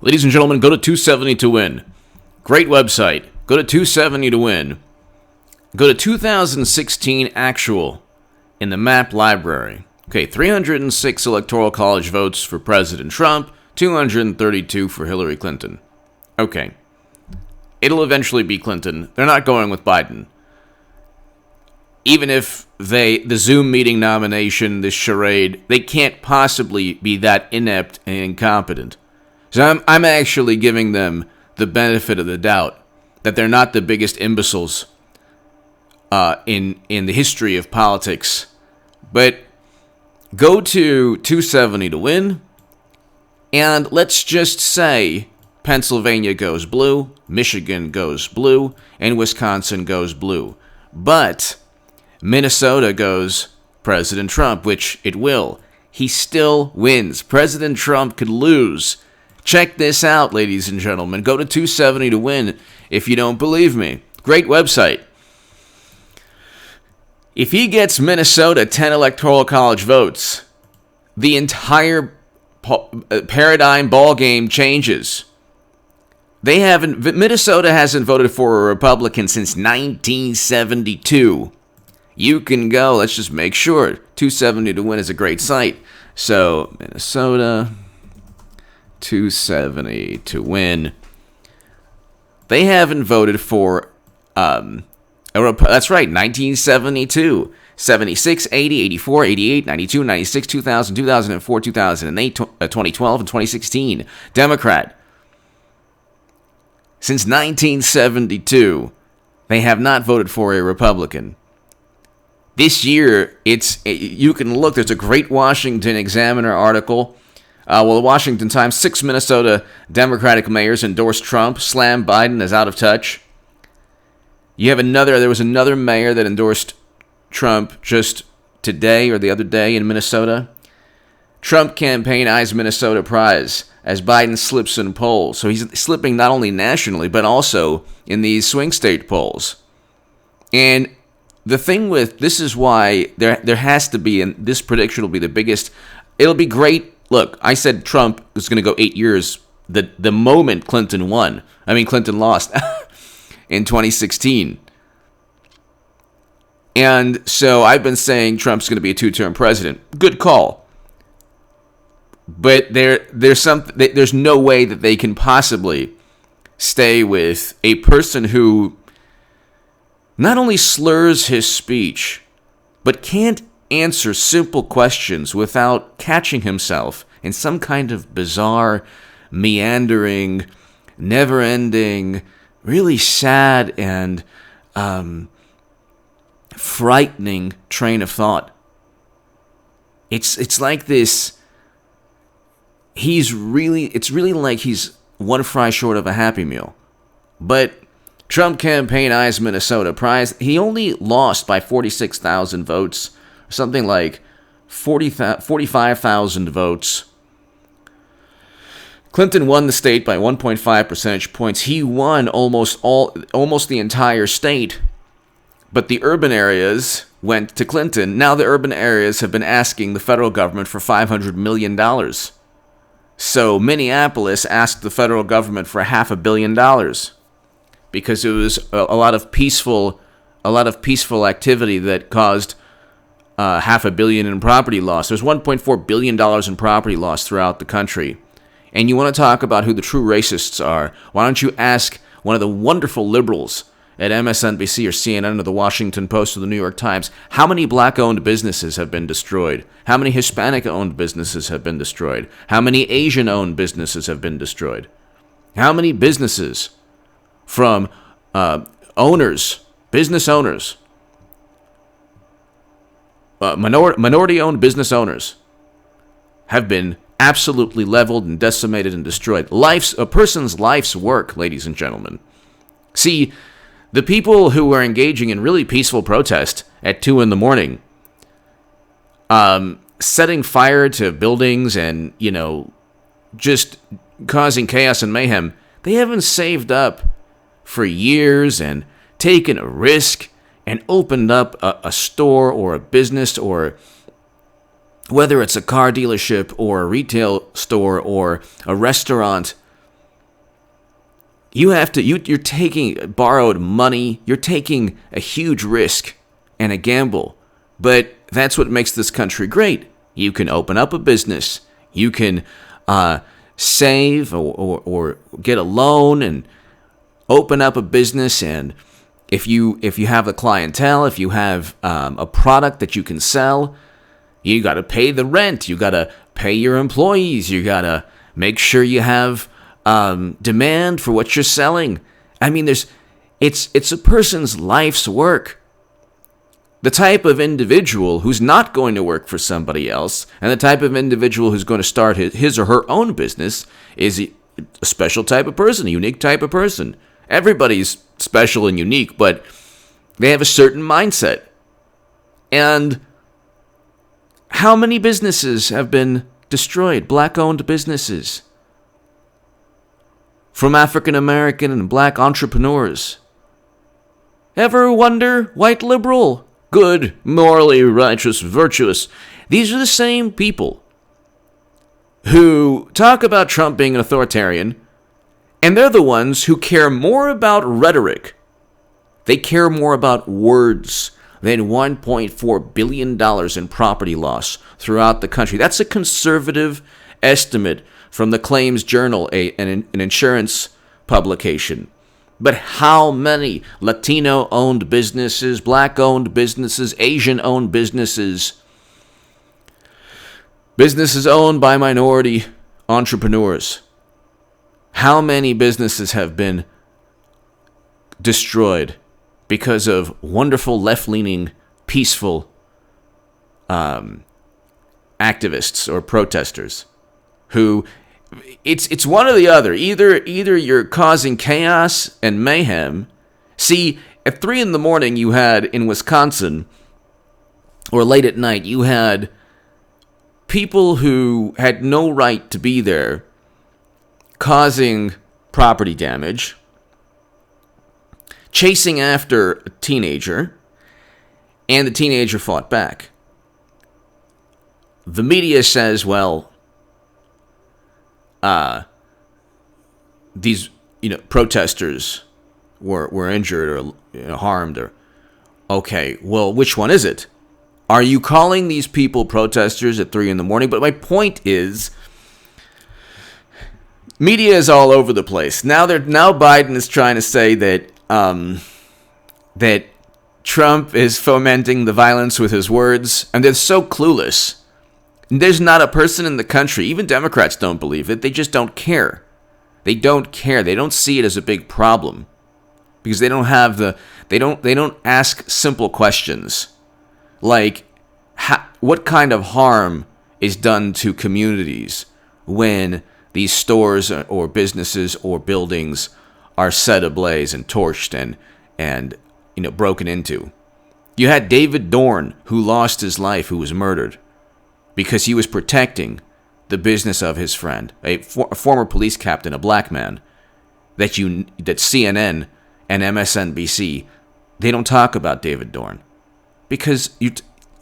Ladies and gentlemen, go to 270 to win. Great website. Go to 270 to win. Go to 2016 actual in the map library. Okay, 306 Electoral College votes for President Trump, 232 for Hillary Clinton. Okay. It'll eventually be Clinton. They're not going with Biden. Even if the Zoom meeting nomination, this charade, they can't possibly be that inept and incompetent. So I'm actually giving them the benefit of the doubt that they're not the biggest imbeciles in the history of politics. But go to 270 to win, and let's just say Pennsylvania goes blue, Michigan goes blue, and Wisconsin goes blue. But Minnesota goes President Trump, which it will. He still wins. President Trump could lose. Check this out, ladies and gentlemen. Go to 270 to win if you don't believe me. Great website. If he gets Minnesota 10 Electoral College votes, the entire paradigm ball game changes. Minnesota hasn't voted for a Republican since 1972. You can go, let's just make sure. 270 to win is a great site. So, Minnesota, 270 to win. They haven't voted for, that's right, 1972, 76, 80, 84, 88, 92, 96, 2000, 2004, 2008, 2012, and 2016. Democrat. Since 1972, they have not voted for a Republican. This year, you can look, there's a great Washington Examiner article. The Washington Times, 6 Minnesota Democratic mayors endorse Trump, slam Biden as out of touch. There was another mayor that endorsed Trump just today or the other day in Minnesota. Trump campaign eyes Minnesota prize as Biden slips in polls. So he's slipping not only nationally, but also in these swing state polls. And the thing with this is why there has to be, and this prediction will be the biggest. It'll be great. Look, I said Trump was going to go 8 years the moment Clinton lost in 2016. And so I've been saying Trump's going to be a 2-term president. Good call. But there's no way that they can possibly stay with a person who not only slurs his speech, but can't answer simple questions without catching himself in some kind of bizarre, meandering, never-ending, really sad and frightening train of thought. It's like this. It's really like he's one fry short of a Happy Meal. But Trump campaign eyes Minnesota prize. He only lost by 46,000 votes, something like 45,000 votes. Clinton won the state by 1.5 percentage points. He won almost the entire state. But the urban areas went to Clinton. Now the urban areas have been asking the federal government for $500 million. So Minneapolis asked the federal government for $500 million because it was a lot of peaceful activity that caused $500 million in property loss. There's $1.4 billion in property loss throughout the country. And you want to talk about who the true racists are? Why don't you ask one of the wonderful liberals at MSNBC or CNN or the Washington Post or the New York Times, how many black-owned businesses have been destroyed? How many Hispanic-owned businesses have been destroyed? How many Asian-owned businesses have been destroyed? How many businesses from business owners, minority-owned business owners have been absolutely leveled and decimated and destroyed? A person's life's work, ladies and gentlemen. See, the people who were engaging in really peaceful protest at 2 a.m, setting fire to buildings and, just causing chaos and mayhem, they haven't saved up for years and taken a risk and opened up a store or a business, or whether it's a car dealership or a retail store or a restaurant, you're taking borrowed money. You're taking a huge risk and a gamble. But that's what makes this country great. You can open up a business. You can save or get a loan and open up a business. And if you have a clientele, if you have a product that you can sell, you got to pay the rent. You got to pay your employees. You got to make sure you have demand for what you're selling. I mean, it's a person's life's work. The type of individual who's not going to work for somebody else, and the type of individual who's going to start his or her own business is a special type of person, a unique type of person. Everybody's special and unique, but they have a certain mindset. And how many businesses have been destroyed? Black-owned businesses from African American and black entrepreneurs. Ever wonder, white liberal, good, morally righteous, virtuous, these are the same people who talk about Trump being an authoritarian, and they're the ones who care more about rhetoric. They care more about words than $1.4 billion in property loss throughout the country. That's a conservative estimate from the Claims Journal, an insurance publication. But how many Latino-owned businesses, Black-owned businesses, Asian-owned businesses, businesses owned by minority entrepreneurs, how many businesses have been destroyed because of wonderful left-leaning, peaceful activists or protesters who... It's one or the other. Either you're causing chaos and mayhem. See, at 3 a.m. you had in Wisconsin, or late at night, you had people who had no right to be there causing property damage, chasing after a teenager, and the teenager fought back. The media says, well, these protesters were injured or harmed or okay, well, which one is it? Are you calling these people protesters at 3 a.m? But my point is, media is all over the place. Now Biden is trying to say that that Trump is fomenting the violence with his words, and they're so clueless. There's not a person in the country, even Democrats don't believe it. They just don't care. They don't care. They don't see it as a big problem because they don't have they don't ask simple questions like what kind of harm is done to communities when these stores or businesses or buildings are set ablaze and torched and broken into. You had David Dorn, who lost his life, who was murdered because he was protecting the business of his friend, a former police captain, a black man, that CNN and MSNBC, they don't talk about David Dorn. Because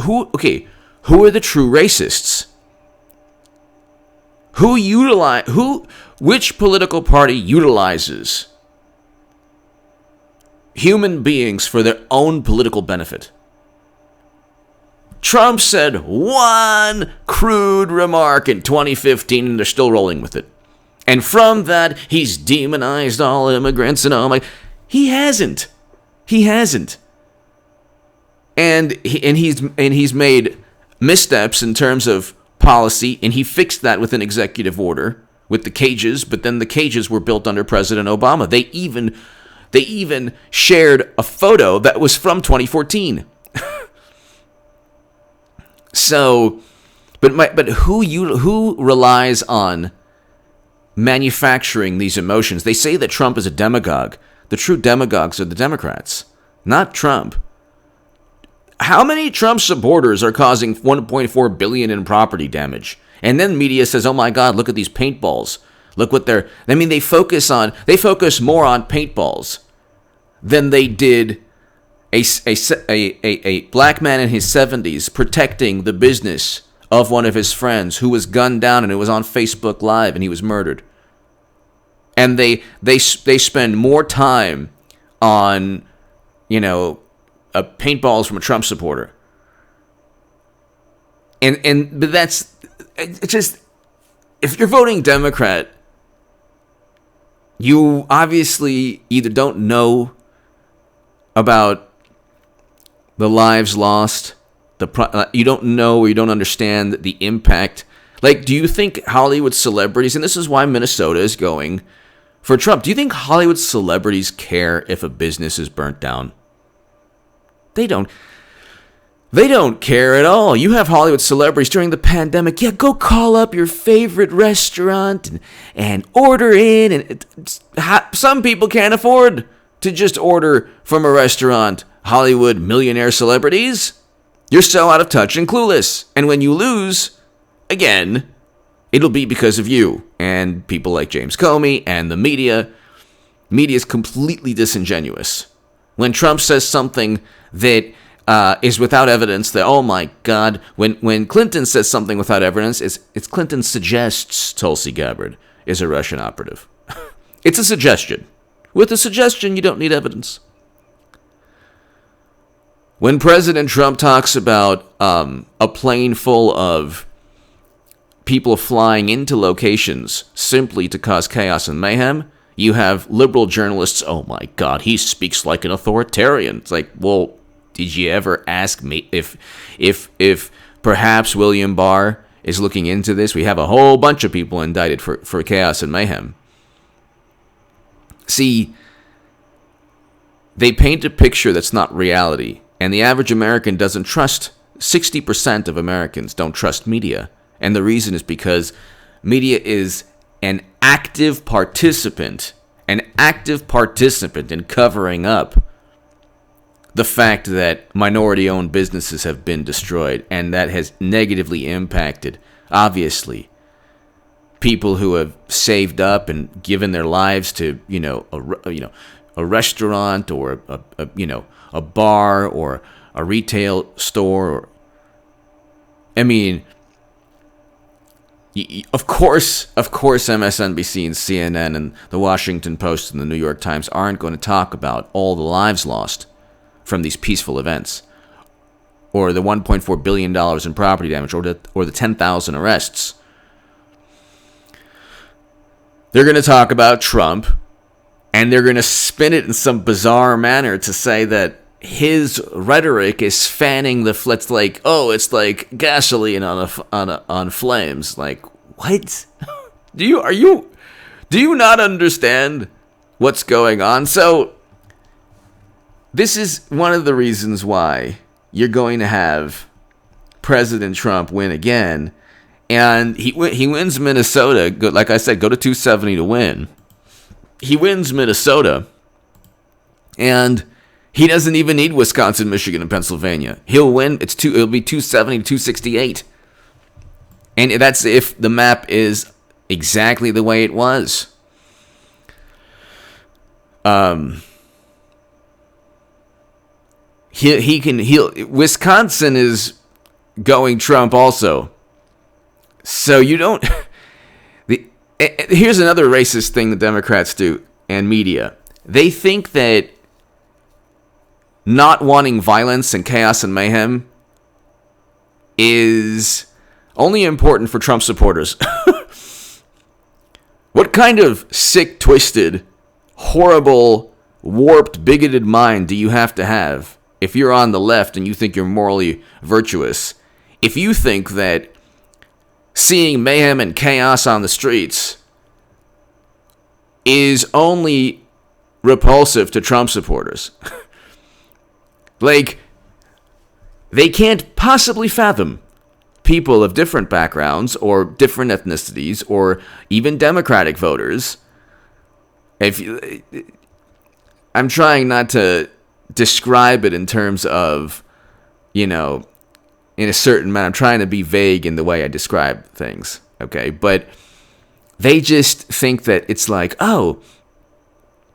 who are the true racists? Which political party utilizes human beings for their own political benefit? Trump said one crude remark in 2015, and they're still rolling with it. And from that, he's demonized all immigrants and all. He hasn't. And he's made missteps in terms of policy, and he fixed that with an executive order with the cages. But then the cages were built under President Obama. They even shared a photo that was from 2014. So, but who relies on manufacturing these emotions? They say that Trump is a demagogue. The true demagogues are the Democrats, not Trump. How many Trump supporters are causing $1.4 billion in property damage? And then media says, "Oh my God, look at these paintballs. Look what they're." I mean, they focus more on paintballs than they did a black man in his 70s protecting the business of one of his friends who was gunned down, and it was on Facebook Live, and he was murdered. And they spend more time on, paintballs from a Trump supporter. But it's just, if you're voting Democrat, you obviously either don't know about the lives lost, you don't know or you don't understand the impact. Like, do you think Hollywood celebrities, and this is why Minnesota is going for Trump, do you think Hollywood celebrities care if a business is burnt down? They don't. They don't care at all. You have Hollywood celebrities during the pandemic. Yeah, go call up your favorite restaurant and order in. And some people can't afford to just order from a restaurant. Hollywood millionaire celebrities, you're so out of touch and clueless. And when you lose, again, it'll be because of you and people like James Comey and the media. Media is completely disingenuous. When Trump says something that is without evidence, that, oh my God, when Clinton says something without evidence, it's Clinton suggests Tulsi Gabbard is a Russian operative. It's a suggestion. With a suggestion, you don't need evidence. When President Trump talks about a plane full of people flying into locations simply to cause chaos and mayhem, you have liberal journalists, oh my God, he speaks like an authoritarian. It's like, well, did you ever ask me if perhaps William Barr is looking into this? We have a whole bunch of people indicted for chaos and mayhem. See, they paint a picture that's not reality. And the average American doesn't trust, 60% of Americans don't trust media. And the reason is because media is an active participant in covering up the fact that minority-owned businesses have been destroyed. And that has negatively impacted, obviously, people who have saved up and given their lives to, a restaurant or a bar or a retail store. Of course, MSNBC and CNN and the Washington Post and the New York Times aren't going to talk about all the lives lost from these peaceful events, or the $1.4 billion in property damage, or the 10,000 arrests. They're going to talk about Trump, and they're going to spin it in some bizarre manner to say that his rhetoric is fanning the it's like, oh, it's like gasoline on flames. Like, what? Do you not understand what's going on? So this is one of the reasons why you're going to have President Trump win again, and he wins Minnesota. Like I said, go to 270 to win. He wins Minnesota, and he doesn't even need Wisconsin, Michigan, and Pennsylvania. He'll win. It'll be 270 to 268. And that's if the map is exactly the way it was. Wisconsin is going Trump also. So you don't. Here's another racist thing the Democrats do, and media. They think that not wanting violence and chaos and mayhem is only important for Trump supporters. What kind of sick, twisted, horrible, warped, bigoted mind do you have to have if you're on the left and you think you're morally virtuous? If you think that seeing mayhem and chaos on the streets is only repulsive to Trump supporters. Like, they can't possibly fathom people of different backgrounds or different ethnicities or even Democratic voters. I'm trying not to describe it in terms of, in a certain manner. I'm trying to be vague in the way I describe things, okay? But they just think that it's like, oh,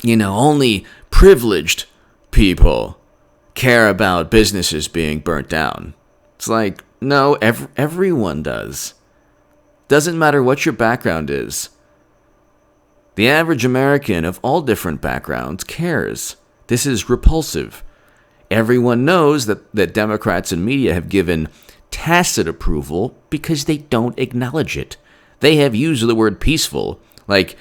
only privileged people care about businesses being burnt down. It's like, no, everyone does. Doesn't matter what your background is. The average American of all different backgrounds cares. This is repulsive. Everyone knows that Democrats and media have given tacit approval because they don't acknowledge it. They have used the word peaceful. It's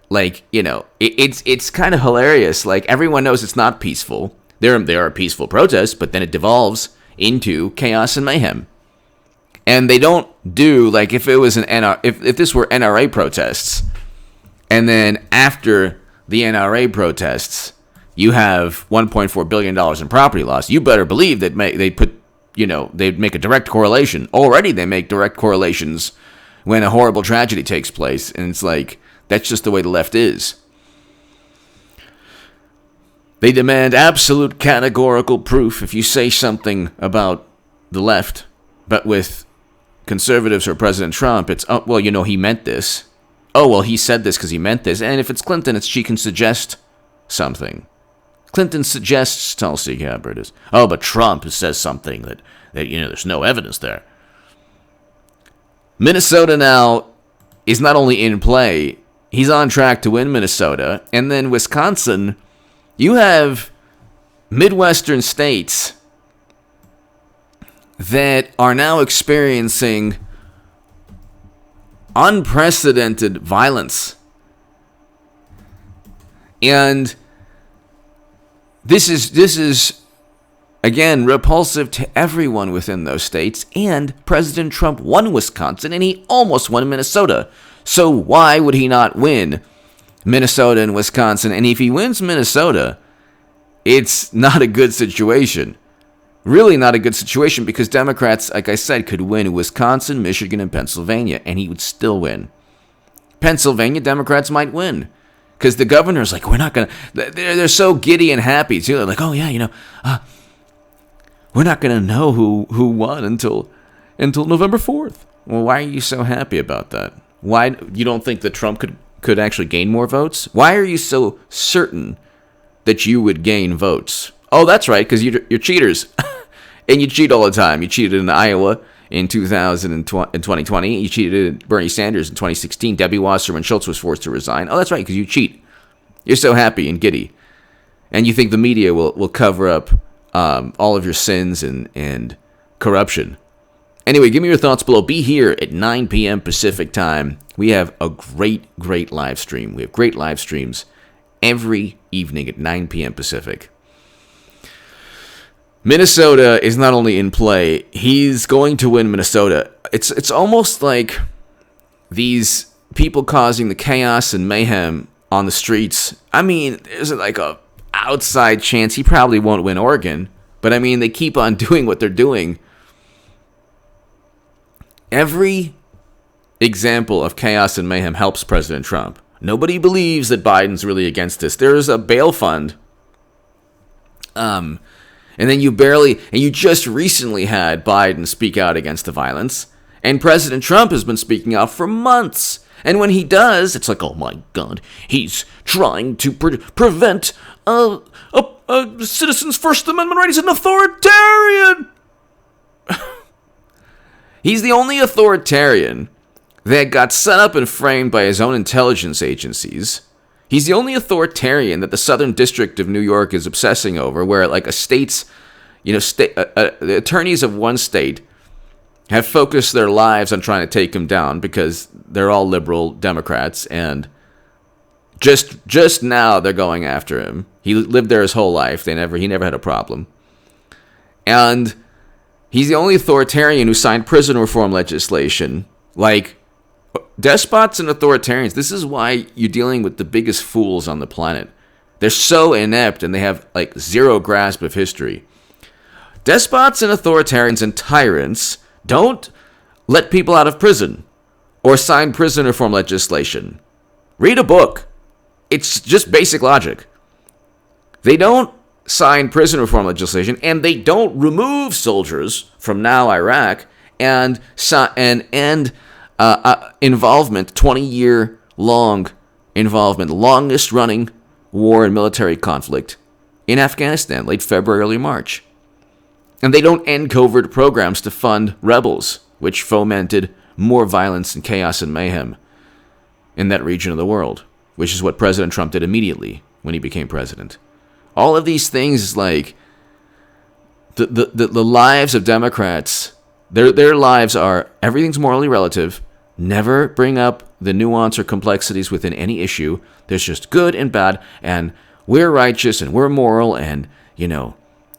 kind of hilarious. Like, everyone knows it's not peaceful. There are peaceful protests, but then it devolves into chaos and mayhem. And they don't do, like, if it was if this were NRA protests, and then after the NRA protests, you have $1.4 billion in property loss, you better believe that they'd make a direct correlation. Already they make direct correlations when a horrible tragedy takes place. And it's like, that's just the way the left is. They demand absolute categorical proof if you say something about the left. But with conservatives or President Trump, it's, oh, well, he meant this. Oh, well, he said this because he meant this. And if it's Clinton, she can suggest something. Clinton suggests Tulsi Gabbard is, oh, but Trump says something that there's no evidence there. Minnesota now is not only in play, he's on track to win Minnesota. And then Wisconsin, you have Midwestern states that are now experiencing unprecedented violence. And this is again repulsive to everyone within those states. And President Trump won Wisconsin, and he almost won Minnesota. So why would he not win Minnesota and Wisconsin? And if he wins Minnesota, it's not a good situation. Really not a good situation, because Democrats, like I said, could win Wisconsin, Michigan, and Pennsylvania, and he would still win. Pennsylvania, Democrats might win, because the governor's like, we're not going to... They're so giddy and happy, too. They're like, oh, yeah, we're not going to know who won until November 4th. Well, why are you so happy about that? Why you don't think that Trump could actually gain more votes? Why are you so certain that you would gain votes? Oh, that's right, because you're cheaters. And you cheat all the time. You cheated in Iowa in 2020. You cheated Bernie Sanders in 2016. Debbie Wasserman Schultz was forced to resign. Oh, that's right, because you cheat. You're so happy and giddy. And you think the media will cover up all of your sins and corruption. Anyway, give me your thoughts below. Be here at 9 p.m. Pacific time. We have a great live stream. We have great live streams every evening at 9 p.m. Pacific. Minnesota is not only in play, he's going to win Minnesota. It's almost like these people causing the chaos and mayhem on the streets. I mean, there's like a outside chance he probably won't win Oregon, but I mean, they keep on doing what they're doing. Every example of chaos and mayhem helps President Trump. Nobody believes that Biden's really against this. There's a bail fund. And then you just recently had Biden speak out against the violence. And President Trump has been speaking out for months. And when he does, it's like, oh my God, he's trying to prevent a citizen's First Amendment right. He's an authoritarian. He's the only authoritarian that got set up and framed by his own intelligence agencies. He's the only authoritarian that the Southern District of New York is obsessing over, where like a state's, the attorneys of one state have focused their lives on trying to take him down because they're all liberal Democrats, and just now they're going after him. He lived there his whole life. He never had a problem. And he's the only authoritarian who signed prison reform legislation. Like, despots and authoritarians, this is why you're dealing with the biggest fools on the planet. They're so inept and they have like zero grasp of history. Despots and authoritarians and tyrants don't let people out of prison or sign prison reform legislation. Read a book. It's just basic logic. They don't sign prison reform legislation, and they don't remove soldiers from now Iraq and involvement, 20-year-long involvement, longest running war and military conflict in Afghanistan, late February, early March. And they don't end covert programs to fund rebels, which fomented more violence and chaos and mayhem in that region of the world. which is what President Trump did immediately when he became president. All of these things, like the lives of Democrats, their lives are, everything's morally relative. Never bring up the nuance or complexities within any issue. There's just good and bad, and we're righteous and we're moral, and,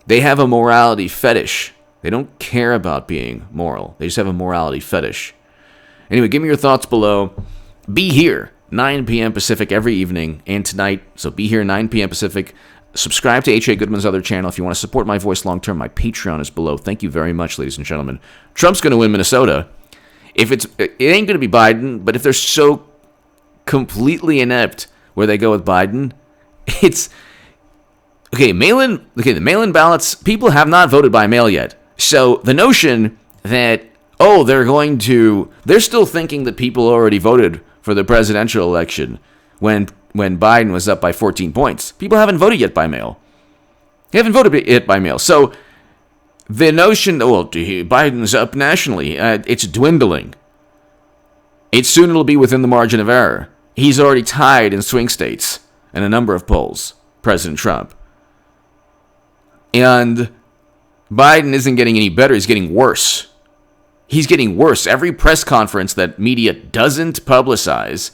they have a morality fetish. They don't care about being moral. They just have a morality fetish. Anyway, give me your thoughts below. Be here, 9 p.m. Pacific every evening and tonight. So be here, 9 p.m. Pacific. Subscribe to H.A. Goodman's other channel. If you want to support my voice long term, my Patreon is below. Thank you very much, ladies and gentlemen. Trump's going to win Minnesota. It ain't going to be Biden, but if they're so completely inept where they go with Biden, it's okay. The mail-in ballots, people have not voted by mail yet. So the notion that they're still thinking that people already voted for the presidential election when Biden was up by 14 points. People haven't voted yet by mail. They haven't voted yet by mail. So the notion that, Biden's up nationally, it's dwindling. Soon it'll be within the margin of error. He's already tied in swing states in a number of polls, President Trump. And Biden isn't getting any better. He's getting worse. He's getting worse. Every press conference that media doesn't publicize,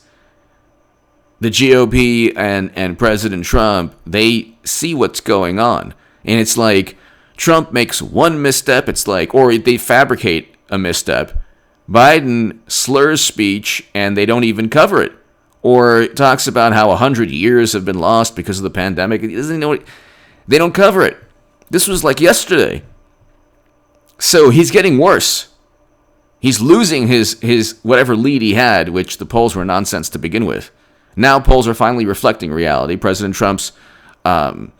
the GOP and President Trump, they see what's going on. And it's like Trump makes one misstep, or they fabricate a misstep. Biden slurs speech and they don't even cover it. Or talks about how 100 years have been lost because of the pandemic. He doesn't know it. They don't cover it. This was like yesterday. So he's getting worse. He's losing his whatever lead he had, which the polls were nonsense to begin with. Now polls are finally reflecting reality. President Trump's has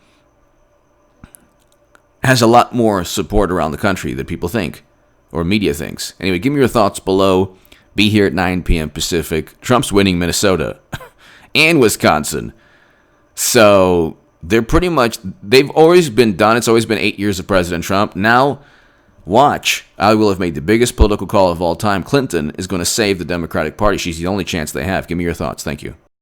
a lot more support around the country than people think, or media thinks. Anyway, give me your thoughts below. Be here at 9 p.m. Pacific. Trump's winning Minnesota and Wisconsin. So they've always been done. It's always been 8 years of President Trump. Now, watch. I will have made the biggest political call of all time. Clinton is going to save the Democratic Party. She's the only chance they have. Give me your thoughts. Thank you.